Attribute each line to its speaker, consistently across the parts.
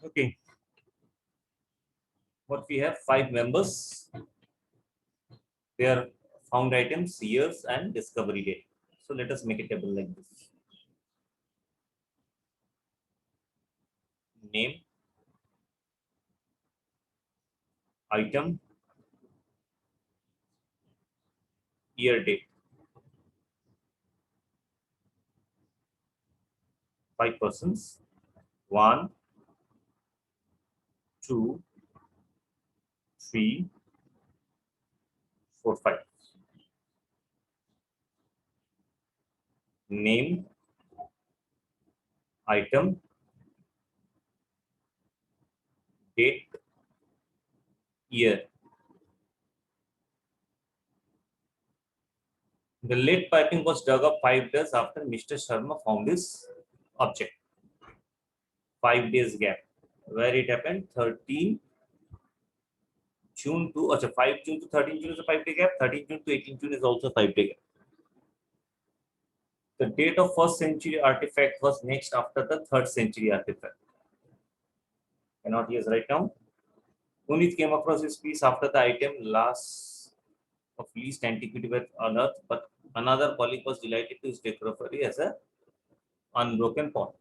Speaker 1: Okay, what we have 5 members, their found items, years, and discovery date. So let us make a table like this. Name, item, year, date. 5 persons. 1, 2, 3, 4, 5. Name, item, date, year. The lead piping was dug up 5 days after Mr. Sharma found his object. 5 days gap. Where it happened? 13 June to 5 June to 13 June is a 5 day gap. 13 June to 18 June is also a 5 day gap. The date of first century artifact was next after the third century artifact. Cannot use right now. Punit came across his piece after the item last of least antiquity was unearthed, but another colleague was delighted to his discovery as a unbroken pot.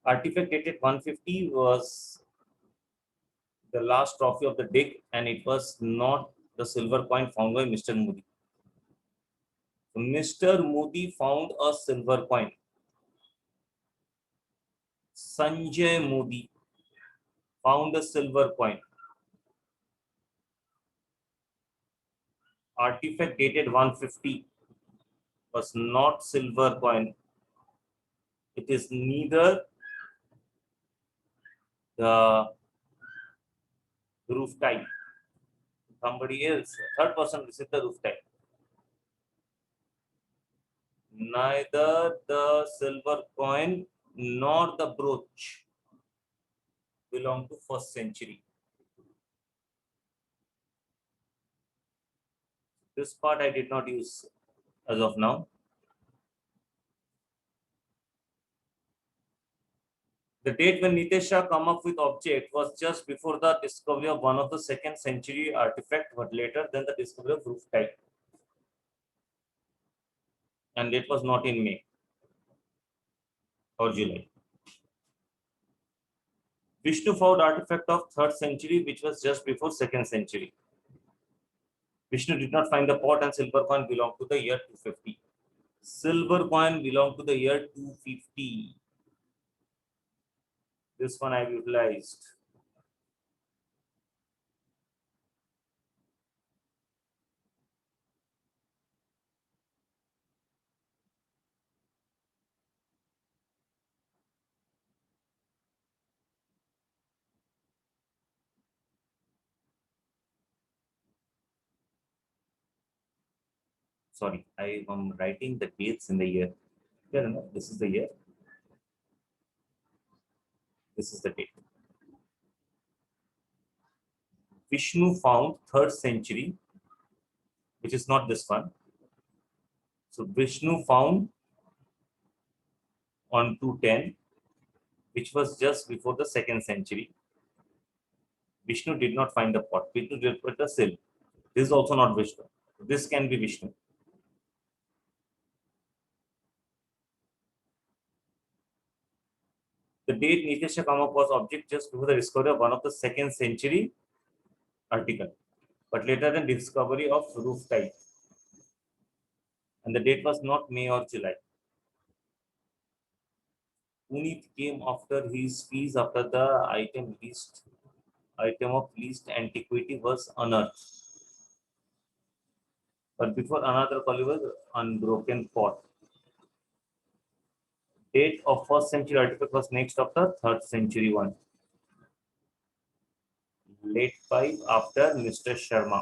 Speaker 1: Artifact dated 150 was the last trophy of the dig, and it was not the silver coin found by Mr. Moody. Mr. Moody found a silver coin. Sanjay Moody found a silver coin. Artifact dated 150 was not silver coin. It is neither the roof type. Somebody else, third person received the roof type. Neither the silver coin nor the brooch belong to first century. This part I did not use as of now. The date when Nitesh Shah come up with object was just before the discovery of one of the second century artifact, but later than the discovery of roof type. And it was not in May or July. Vishnu found artifact of 3rd century, which was just before 2nd century. Vishnu did not find the pot, and silver coin belonged to the year 250. Silver coin belonged to the year 250. This one I've utilized. Sorry, I am writing the dates in the year. Yeah, no, this is the year. This is the date. Vishnu found 3rd century, which is not this one. So Vishnu found on 210, which was just before the 2nd century. Vishnu did not find the pot. Vishnu did put the sill. This is also not Vishnu. This can be Vishnu. The date Nitesh come up was object just before the discovery of one of the 2nd century article, but later than discovery of roof type. And the date was not May or July. Punit came after his fees after the item of least antiquity was unearthed. But before another collie was unbroken pot. Date of 1st century artifact was next of the 3rd century one. Late 5 after Mr. Sharma.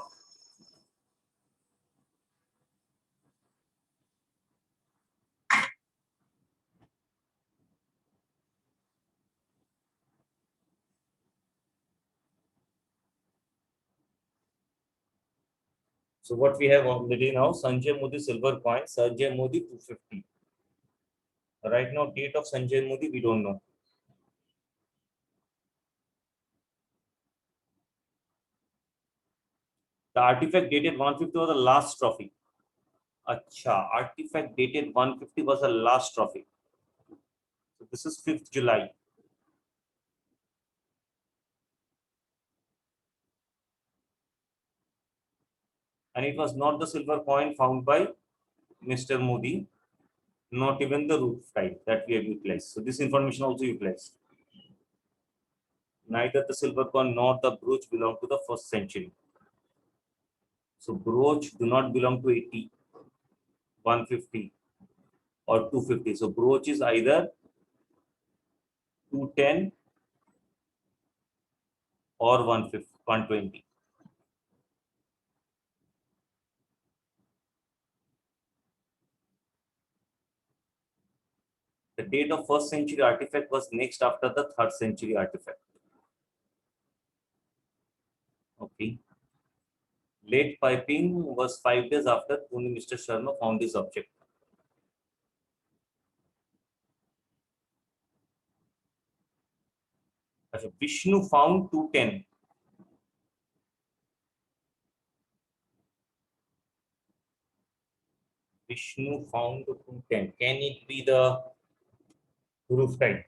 Speaker 1: So what we have already now, Sanjay Modi silver coin, Sanjay Modi 250. Right now, date of Sanjay Modi, we don't know. The artifact dated 150 was the last trophy. Acha, artifact dated 150 was the last trophy. So this is 5th July. And it was not the silver coin found by Mr. Modi, not even the roof tile that we have utilized. So this information also utilized. Neither the silver coin nor the brooch belong to the 1st century. So brooch do not belong to 80, 150 or 250. So brooch is either 210 or 150, 120. The date of 1st century artifact was next after the 3rd century artifact. Okay. Late piping was 5 days after Mr. Sharma found this object. Vishnu found 210. Vishnu found 210. Can it be the roof tile?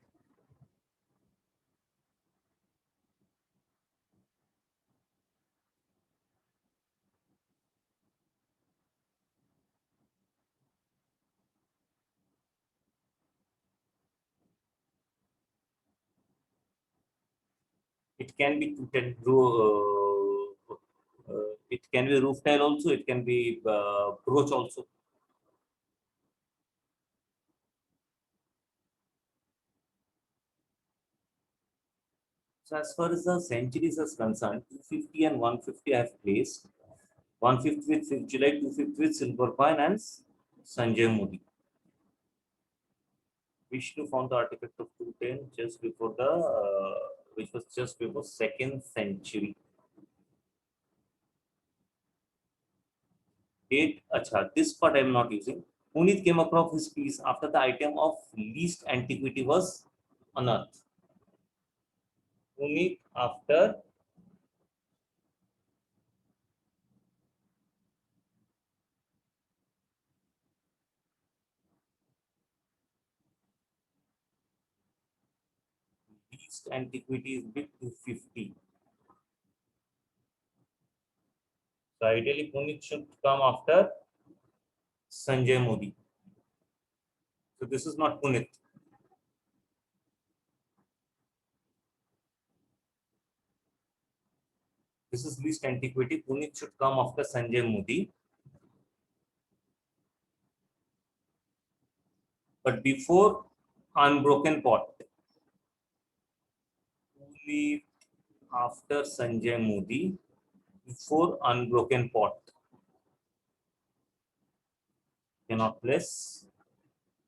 Speaker 1: It can be 210. It can be roof tile also. It can be brooch also. So as far as the centuries is concerned, 250 and 150 I have placed. 150 with 5th July, 250 with silver coin and Sanjay Modi. Vishnu found the artifact of 210 just before the, which was just before 2nd century. Date, acha, this part I am not using. Punit came across his piece after the item of least antiquity was unearthed. Punit after least antiquity is bit 250. So ideally Punit should come after Sanjay Modi. So this is not Punit. This is least antiquity. Punit should come after Sanjay Modi. But before unbroken pot. Punit after Sanjay Modi. Before unbroken pot. Cannot place.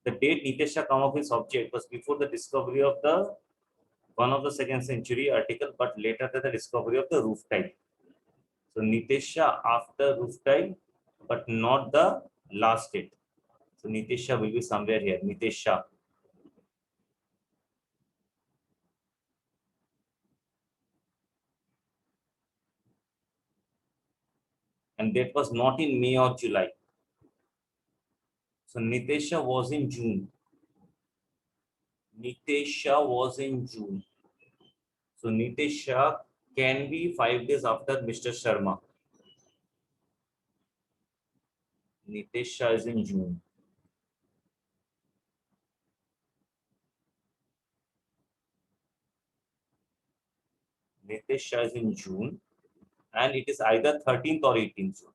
Speaker 1: The date Nitesha come of his object was before the discovery of the one of the 2nd century article, but later than the discovery of the roof tile. So Nitesha after roof tile, but not the last date. So Nitesha will be somewhere here. Nitesha. And that was not in May or July. So Nitesha was in June. Nitesha was in June. So Nitesha can be 5 days after Mr. Sharma. Nitesha is in June. Nitesha is in June. And it is either 13th or 18th June.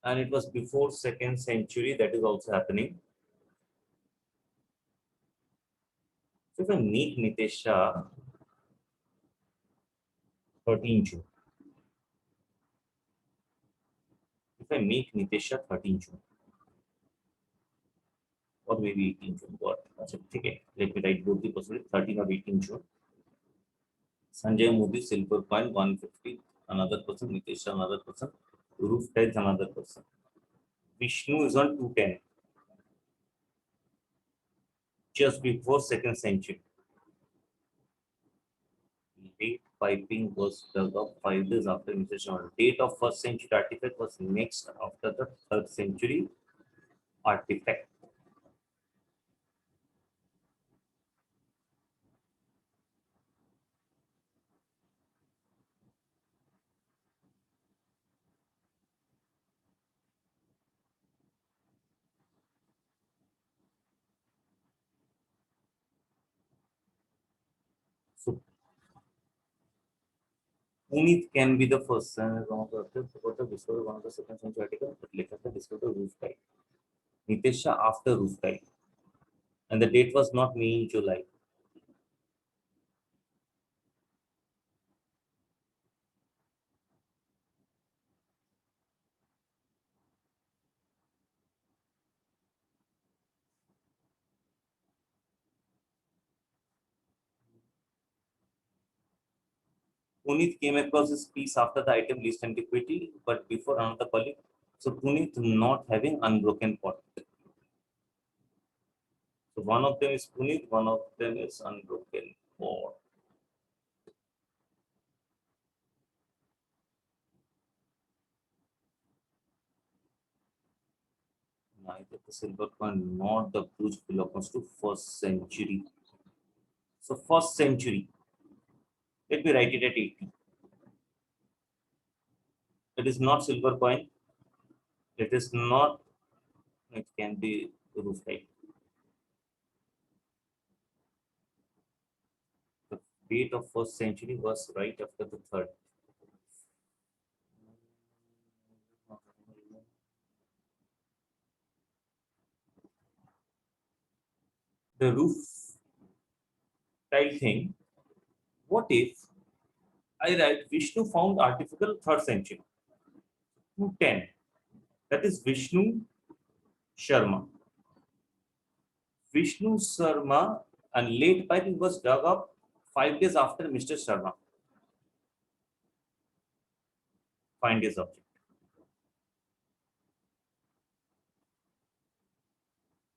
Speaker 1: And it was before 2nd century that is also happening. So if I meet Nitesha 13 June. If I make Nitesha 13 June. Or maybe 18 June. What? Okay. Let me write both the possibility 13 or 18 June. Sanjay Modi, silver coin 150. Another person, Nitesha, another person. Roof tiles, another person. Vishnu is on 210. just before second century. Late piping was dug up 5 days after Mr. Date of first century artifact was next after the third century artifact. So Punit can be the first one of the discovery one of the second century article, but later the discovery roof tile. Nitesh Shah after roof tile. And the date was not May in July. Punit came across this piece after the item least antiquity, but before another colleague. So Punit not having unbroken pot. So one of them is Punit, one of them is unbroken pot. Neither the silver coin nor the brooch belongs to first century. So first century. Let me write it at 80. It is not silver coin. It is not. It can be roof type. The date of first century was right after the third. The roof tile thing. What if I write Vishnu found artificial third century? 210. That is Vishnu Sharma. Vishnu Sharma and late piping was dug up 5 days after Mr. Sharma. Find his object.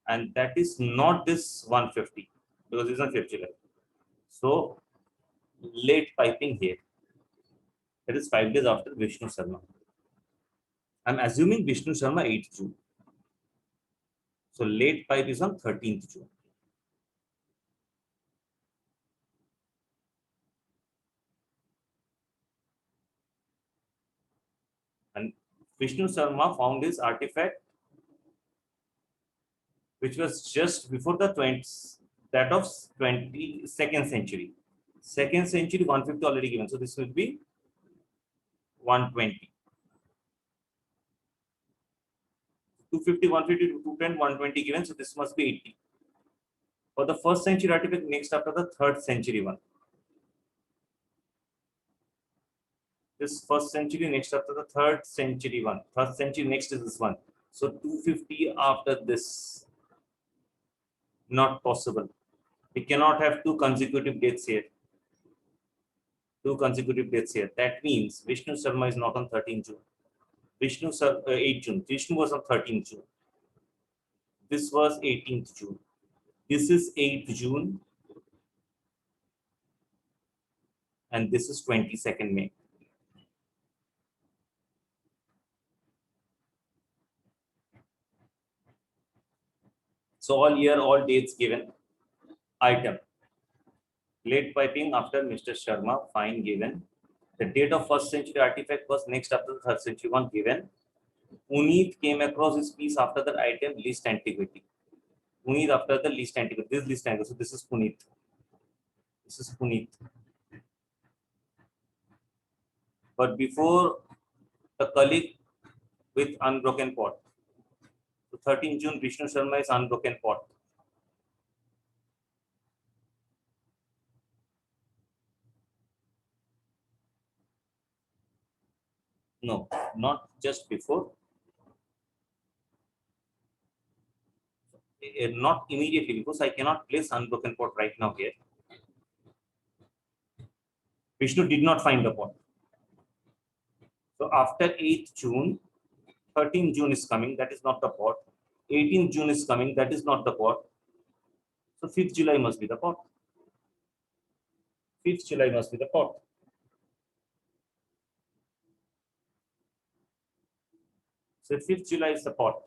Speaker 1: And that is not this 150 because it's not 50 level. So late piping here. That is 5 days after Vishnu Sharma. I'm assuming Vishnu Sharma 8th June. So late pipe is on 13th June. And Vishnu Sharma found his artifact, which was just before the 20th, that of 22nd century. Second century 150 already given. So this will be 120. 250, 150, 210, 120 given. So this must be 80. For the first century artifact, next after the third century one. This first century, next after the third century one. Third century, next is this one. So 250 after this. Not possible. We cannot have two consecutive dates here. Two consecutive dates here. That means Vishnu Sharma is not on 13th June. 8th June. Vishnu was on 13th June. This was 18th June. This is 8th June. And this is 22nd May. So all year, all dates given. Item. Late piping after Mr. Sharma, fine given. The date of first century artifact was next after the third century one given. Puneet came across his piece after the item least antiquity. Puneet after the least antiquity. This is least antiquity. So this is Puneet. This is Puneet. But before the colleague with unbroken pot. So 13 June, Vishnu Sharma is unbroken pot. No, not just before. Not immediately because I cannot place unbroken pot right now here. Vishnu did not find the pot. So after 8th June, 13th June is coming, that is not the pot. 18th June is coming, that is not the pot. So 5th July must be the pot. 5th July must be the pot. So 5th July is the pot.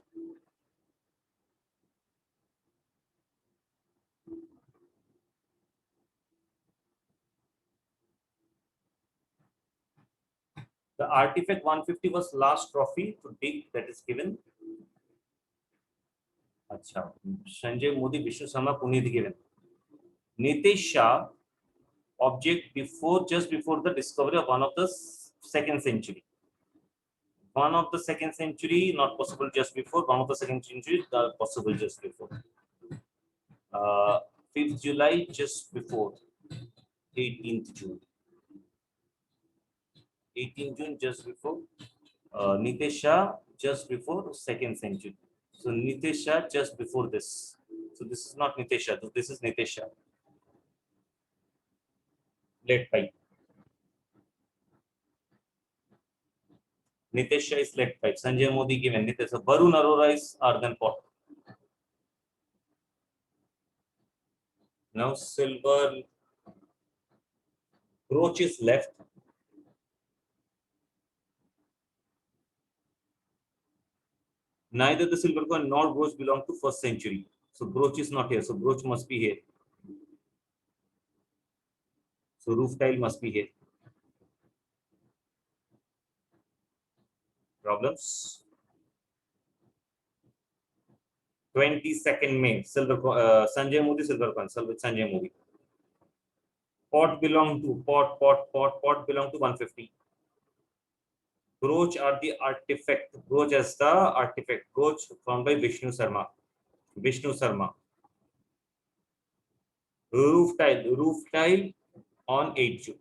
Speaker 1: The artifact 150 was last trophy to dig that is given. Acha. Sanjay Modi, Vishnu Sharma, Puneet given. Nitesh Shah, object before, just before the discovery of one of the 2nd century. One of the 2nd century, not possible just before. One of the 2nd century, possible just before. 5th July, just before. 18th June. 18th June, just before. Nitesh Shah, just before 2nd century. So Nitesh Shah, just before this. So this is not Nitesh Shah. This is Nitesh Shah. Lead pipe. Nitesh Shah is lead pipe. Sanjay Modi given. Nitesh. Varun Arora is earthen pot. Now silver brooch is left. Neither the silver coin nor brooch belong to 1st century. So brooch is not here. So brooch must be here. So roof tile must be here. Problems? 22nd May. Silver Sanjay Modi silver coin. Silver Sanjay Modi. Pot belong to pot belong to 150. Brooch are the artifact. Brooch as the artifact. Brooch found by Vishnu Sharma. Vishnu Sharma. Roof tile on 8th June.